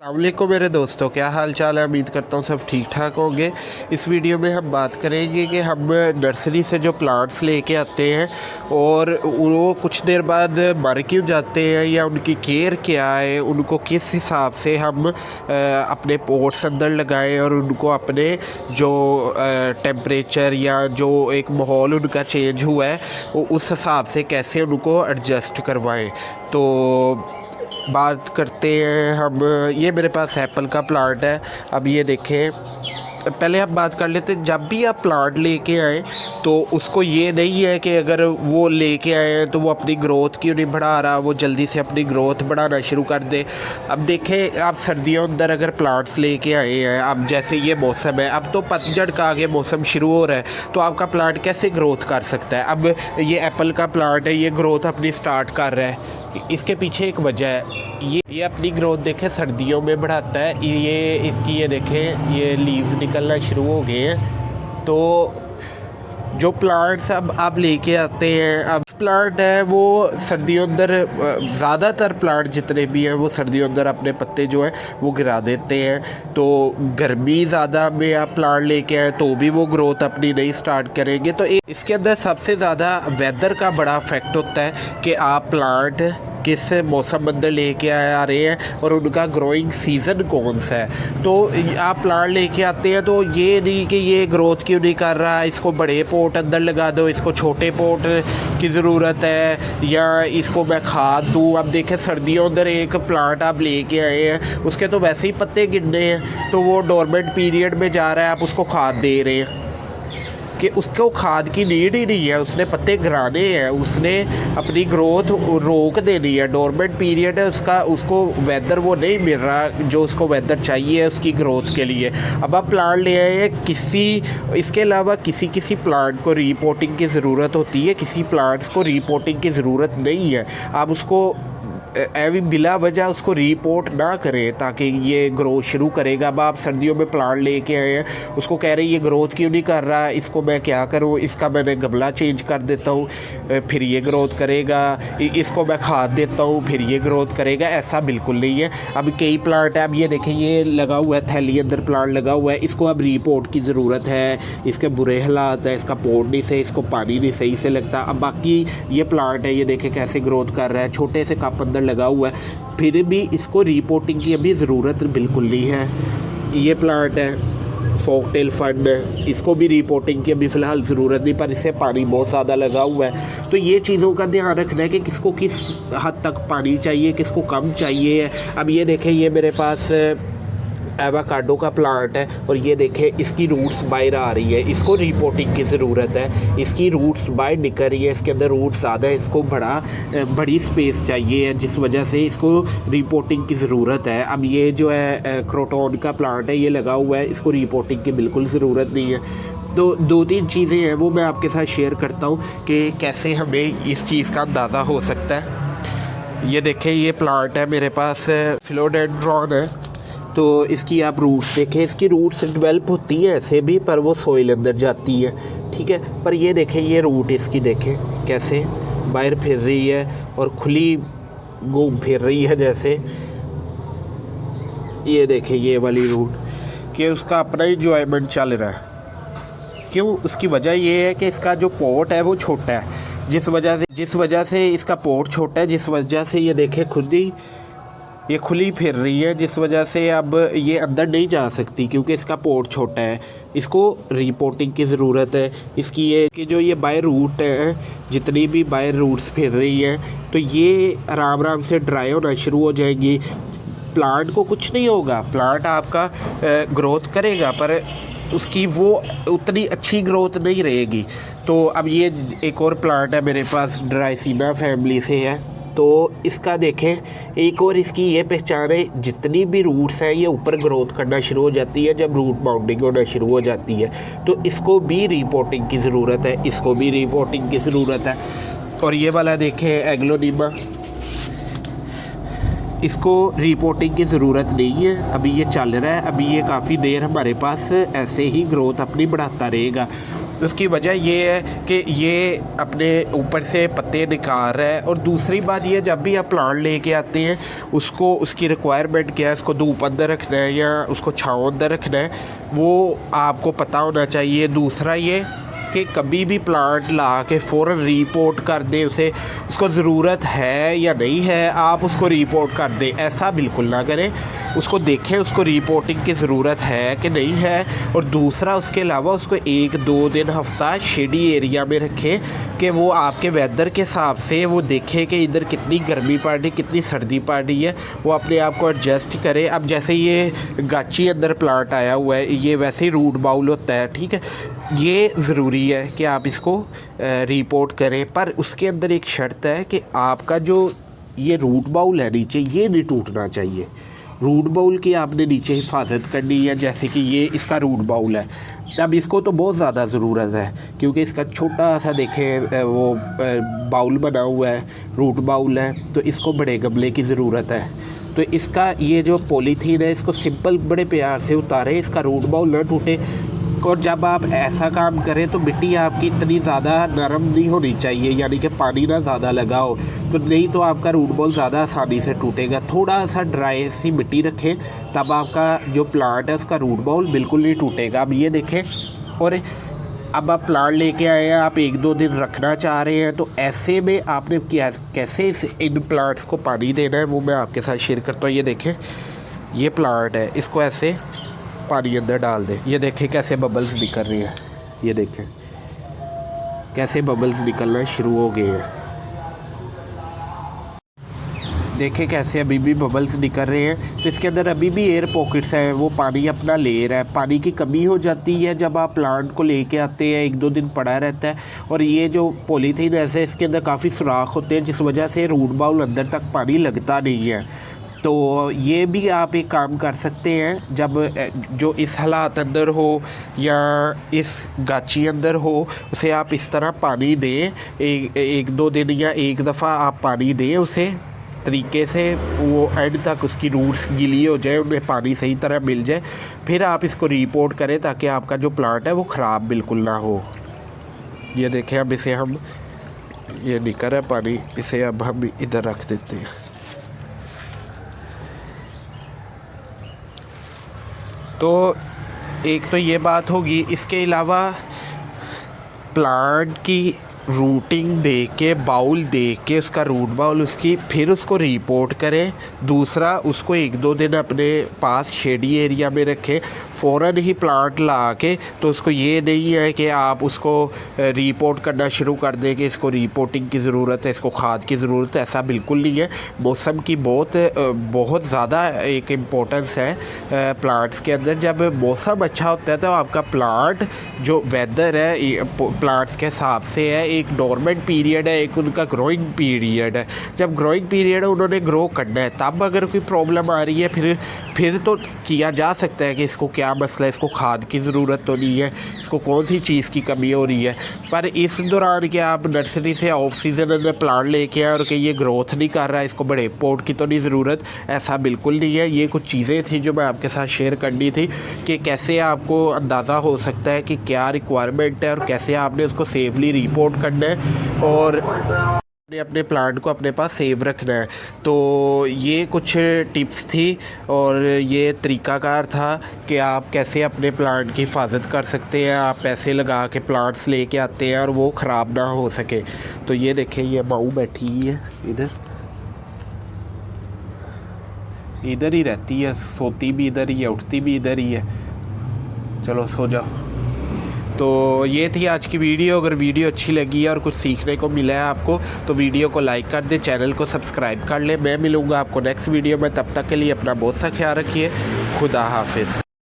अस्सलामुअलैकुम मेरे दोस्तों, क्या हाल चाल है। उम्मीद करता हूँ सब ठीक ठाक होंगे। इस वीडियो में हम बात करेंगे कि हम नर्सरी से जो प्लांट्स लेके आते हैं और वो कुछ देर बाद मर क्यों जाते हैं या उनकी केयर क्या है, उनको किस हिसाब से हम अपने पोट्स अंदर लगाएं और उनको अपने जो टेम्परेचर या जो एक माहौल उनका चेंज हुआ है वो उस हिसाब से कैसे उनको एडजस्ट करवाएं। तो बात करते हैं हम। ये मेरे पास एप्पल का प्लांट है। अब ये देखें, पहले आप बात कर लेते हैं। जब भी आप प्लांट लेके आए तो उसको ये नहीं है कि अगर वो लेके आए हैं तो वो अपनी ग्रोथ क्यों नहीं बढ़ा रहा, वो जल्दी से अपनी ग्रोथ बढ़ाना शुरू कर दे। अब देखें, आप सर्दियों अंदर अगर प्लांट्स लेके आए हैं, अब जैसे ये मौसम है, अब तो पतझड़ का आगे मौसम शुरू हो रहा है, तो आपका प्लांट कैसे ग्रोथ कर सकता है। अब ये एप्पल का प्लांट है, ये ग्रोथ अपनी स्टार्ट कर रहा है। इसके पीछे एक वजह है, ये अपनी ग्रोथ देखें सर्दियों में बढ़ाता है। ये इसकी ये देखें, ये लीव्स निकलना शुरू हो गए हैं। तो जो प्लांट्स अब आप लेके आते हैं, अब प्लांट है वो सर्दियों अंदर ज़्यादातर प्लांट जितने भी हैं वो सर्दियों अंदर अपने पत्ते जो हैं वो गिरा देते हैं। तो गर्मी ज़्यादा में आप प्लांट लेके आए तो भी वो ग्रोथ अपनी नहीं स्टार्ट करेंगे। तो इसके अंदर सबसे ज़्यादा वेदर का बड़ा इफेक्ट होता है कि आप प्लांट किस मौसम अंदर लेके आ रहे हैं और उनका ग्रोइंग सीज़न कौन सा है। तो आप प्लांट लेके आते हैं तो ये नहीं कि ये ग्रोथ क्यों नहीं कर रहा, इसको बड़े पोट अंदर लगा दो, इसको छोटे पोट की ज़रूरत है या इसको मैं खाद दूँ। अब देखें सर्दियों अंदर एक प्लांट आप लेके आए हैं, उसके तो वैसे ही पत्ते गिरने हैं, तो वो डोरमेंट पीरियड में जा रहा है, आप उसको खाद दे रहे हैं कि उसको खाद की नीड ही नहीं है, उसने पत्ते गिराने हैं, उसने अपनी ग्रोथ रोक देनी है। डोरमेंट पीरियड है उसका, उसको वेदर वो नहीं मिल रहा जो उसको वेदर चाहिए उसकी ग्रोथ के लिए। अब आप प्लांट ले आए हैं, इसके अलावा किसी प्लांट को रीपोर्टिंग की ज़रूरत होती है, किसी प्लांट्स को रीपोर्टिंग की ज़रूरत नहीं है। आप उसको एवं बिला वजह उसको रिपोर्ट ना करें ताकि ये ग्रोथ शुरू करेगा। अब आप सर्दियों में प्लांट लेके आए हैं, उसको कह रहे हैं ये ग्रोथ क्यों नहीं कर रहा, इसको मैं क्या करूं, इसका मैंने गमला चेंज कर देता हूं, फिर ये ग्रोथ करेगा, इसको मैं खाद देता हूं, फिर ये ग्रोथ करेगा। ऐसा बिल्कुल नहीं है। अब कई प्लांट है, अब ये देखें ये लगा हुआ है, थैली अंदर प्लांट लगा हुआ है, इसको अब रिपोर्ट की ज़रूरत है, इसके बुरे हालात है, इसका पोट नहीं सही, इसको पानी नहीं सही से लगता। अब बाकी ये प्लांट है, ये देखें कैसे ग्रोथ कर रहा है, छोटे से कप अंदर लगा हुआ है, फिर भी इसको रिपोर्टिंग की अभी ज़रूरत बिल्कुल नहीं है। ये प्लांट है फोकटेल फंड, इसको भी रिपोर्टिंग की अभी फ़िलहाल ज़रूरत नहीं, पर इसे पानी बहुत ज़्यादा लगा हुआ है। तो ये चीज़ों का ध्यान रखना है कि किसको किस हद तक पानी चाहिए, किसको कम चाहिए। अब ये देखें, ये मेरे पास एवोकाडो का प्लांट है और ये देखें इसकी रूट्स बाहर आ रही है, इसको रिपोर्टिंग की ज़रूरत है। इसकी रूट्स बाहर निकल रही है, इसके अंदर रूट्स ज़्यादा है, इसको बड़ी स्पेस चाहिए, जिस वजह से इसको रिपोर्टिंग की ज़रूरत है। अब ये जो है क्रोटॉन का प्लांट है, ये लगा हुआ है, इसको रिपोर्टिंग की बिल्कुल ज़रूरत नहीं है। तो दो तीन चीज़ें हैं वो मैं आपके साथ शेयर करता हूँ कि कैसे हमें इस चीज़ का अंदाज़ा हो सकता है। ये देखें, ये प्लांट है मेरे पास, फिलोडेंड्रॉन है। तो इसकी आप रूट्स देखें, इसकी रूट्स डेवलप होती हैं ऐसे भी, पर वो सॉइल अंदर जाती है, ठीक है। पर ये देखें, ये रूट इसकी देखें कैसे बाहर फिर रही है और खुली घूम फिर रही है जैसे। ये देखें ये वाली रूट कि उसका अपना इंजॉयमेंट चल रहा है। क्यों? उसकी वजह ये है कि इसका जो पोट है वो छोटा है, जिस वजह से इसका पोट छोटा है, जिस वजह से ये देखें खुद ही ये खुली फिर रही है, जिस वजह से अब ये अंदर नहीं जा सकती क्योंकि इसका पोर्ट छोटा है। इसको रिपोर्टिंग की ज़रूरत है। इसकी ये कि जो ये बाय रूट है, जितनी भी बाय रूट्स फिर रही हैं, तो ये आराम आराम से ड्राई होना शुरू हो जाएगी। प्लांट को कुछ नहीं होगा, प्लांट आपका ग्रोथ करेगा पर उसकी वो उतनी अच्छी ग्रोथ नहीं रहेगी। तो अब ये एक और प्लांट है मेरे पास, ड्राइसिना फैमिली से है। तो इसका देखें, एक और इसकी ये पहचान है, जितनी भी रूट्स हैं ये ऊपर ग्रोथ करना शुरू हो जाती है जब रूट बाउंडिंग होना शुरू हो जाती है। तो इसको भी रिपोर्टिंग की ज़रूरत है, इसको भी रिपोर्टिंग की ज़रूरत है। और ये वाला देखें एग्लोनीमा, इसको रिपोर्टिंग की ज़रूरत नहीं है, अभी ये चल रहा है, अभी ये काफ़ी देर हमारे पास ऐसे ही ग्रोथ अपनी बढ़ाता रहेगा। उसकी वजह ये है कि ये अपने ऊपर से पत्ते निकाल रहा है। और दूसरी बात ये, जब भी आप प्लांट लेके आते हैं उसको, उसकी रिक्वायरमेंट क्या है, उसको धूप अंदर रखना है या उसको छाँव अंदर रखना है, वो आपको पता होना चाहिए। दूसरा ये कि कभी भी प्लांट ला के फ़ौरन रिपोर्ट कर दें उसे, उसको ज़रूरत है या नहीं है, आप उसको रिपोर्ट कर दें, ऐसा बिल्कुल ना करें। उसको देखें उसको रिपोर्टिंग की ज़रूरत है कि नहीं है। और दूसरा उसके अलावा उसको 1-2 दिन हफ़्ता शेडी एरिया में रखें कि वो आपके वेदर के हिसाब से वो देखें कि इधर कितनी गर्मी पड़ रही, कितनी सर्दी पड़ रही है, वो अपने आप को एडजस्ट करे। अब जैसे ये गाची अंदर प्लांट आया हुआ है, ये वैसे ही रूट बाउल होता है, ठीक है। ये ज़रूरी है कि आप इसको रिपोर्ट करें, पर उसके अंदर एक शर्त है कि आपका जो ये रूट बाउल है नीचे, ये नहीं टूटना चाहिए। रूट बाउल की आपने नीचे हिफाजत करनी है। जैसे कि ये इसका रूट बाउल है, अब इसको तो बहुत ज़्यादा ज़रूरत है क्योंकि इसका छोटा सा देखें वो बाउल बना हुआ है, रूट बाउल है, तो इसको बड़े गमले की ज़रूरत है। तो इसका ये जो पॉलीथीन है इसको सिंपल बड़े प्यार से उतारें, इसका रूट बाउल ना टूटे। और जब आप ऐसा काम करें तो मिट्टी आपकी इतनी ज़्यादा नरम नहीं होनी चाहिए, यानी कि पानी ना ज़्यादा लगा हो, तो नहीं तो आपका रूट बॉल ज़्यादा आसानी से टूटेगा। थोड़ा सा ड्राई सी मिट्टी रखें, तब आपका जो प्लांट है उसका रूट बॉल बिल्कुल नहीं टूटेगा। अब ये देखें, और अब आप प्लांट लेके आए हैं, आप 1-2 दिन रखना चाह रहे हैं, तो ऐसे में आपने कैसे इन प्लांट्स को पानी देना है वो मैं आपके साथ शेयर करता हूँ। ये देखें, ये प्लांट है, इसको ऐसे पानी अंदर डाल दें। ये देखें कैसे बबल्स निकल रही हैं, ये देखें कैसे बबल्स निकलना शुरू हो गए हैं। देखें कैसे अभी भी बबल्स निकल रहे हैं, तो इसके अंदर अभी भी एयर पॉकेट्स हैं, वो पानी अपना ले रहा है। पानी की कमी हो जाती है जब आप प्लांट को लेके आते हैं, 1-2 दिन पड़ा रहता है। और ये जो पॉलीथीन ऐसे इसके अंदर काफ़ी सुराख होते हैं, जिस वजह से रूट बाउल अंदर तक पानी लगता नहीं है। तो ये भी आप एक काम कर सकते हैं, जब जो इस हालात अंदर हो या इस गाची अंदर हो, उसे आप इस तरह पानी दें। 1-2 दिन या एक दफ़ा आप पानी दें उसे तरीके से, वो एंड तक उसकी रूट्स गीली हो जाए, उन्हें पानी सही तरह मिल जाए, फिर आप इसको रिपोर्ट करें ताकि आपका जो प्लांट है वो ख़राब बिल्कुल ना हो। ये देखें, अब इसे हम, ये निकल है पानी, इसे अब हम इधर रख देते हैं। तो एक तो ये बात होगी, इसके अलावा प्लांट की रूटिंग दे के, बाउल दे के, उसका रूट बाउल उसकी, फिर उसको रिपोर्ट करें। दूसरा, उसको 1-2 दिन अपने पास शेडी एरिया में रखें। फ़ौरन ही प्लांट ला के, तो उसको ये नहीं है कि आप उसको रिपोर्ट करना शुरू कर दें कि इसको रिपोर्टिंग की ज़रूरत है, इसको खाद की ज़रूरत है, ऐसा बिल्कुल नहीं है। मौसम की बहुत ज़्यादा एक इम्पोर्टेंस है प्लांट्स के अंदर। जब मौसम अच्छा होता है तो आपका प्लांट जो वेदर है प्लांट्स के हिसाब से है, एक डोरमेंट पीरियड है, एक उनका ग्रोइंग पीरियड है। जब ग्रोइंग पीरियड है, उन्होंने ग्रो करना है, तब अगर कोई प्रॉब्लम आ रही है फिर तो किया जा सकता है कि इसको क्या मसला है, इसको खाद की ज़रूरत तो नहीं है, इसको कौन सी चीज़ की कमी हो रही है। पर इस दौरान क्या आप नर्सरी से ऑफ सीज़न में प्लांट लेके आए और कि ये ग्रोथ नहीं कर रहा है, इसको बड़े पोर्ट की तो नहीं ज़रूरत, ऐसा बिल्कुल नहीं है। ये कुछ चीज़ें थी जो मैं आपके साथ शेयर करनी थी कि कैसे आपको अंदाज़ा हो सकता है कि क्या रिक्वायरमेंट है और कैसे आपने उसको सेफली रिपोर्ट करना है और अपने प्लांट को अपने पास सेव रखना है। तो ये कुछ टिप्स थी और ये तरीक़ाकार था कि आप कैसे अपने प्लांट की हिफाजत कर सकते हैं। आप पैसे लगा के प्लांट्स लेके आते हैं और वो ख़राब ना हो सके। तो ये देखें, ये माऊ बैठी हुई है, इधर ही रहती है, सोती भी इधर ही है, उठती भी इधर ही है। चलो सो जाओ। तो ये थी आज की वीडियो। अगर वीडियो अच्छी लगी है और कुछ सीखने को मिला है आपको, तो वीडियो को लाइक कर दें, चैनल को सब्सक्राइब कर लें। मैं मिलूँगा आपको नेक्स्ट वीडियो में, तब तक के लिए अपना बहुत सा ख्याल रखिए। खुदा हाफिज़।